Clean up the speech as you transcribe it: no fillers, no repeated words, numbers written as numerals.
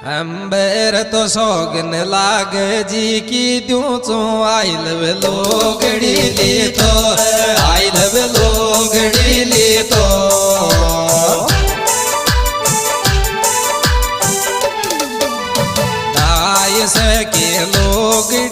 अंबर तो सोगन लाग जी की दूं चो आई लव लोगड़ी ले तो आई लव लोगड़ी ले तो दाय से के लोगड़ी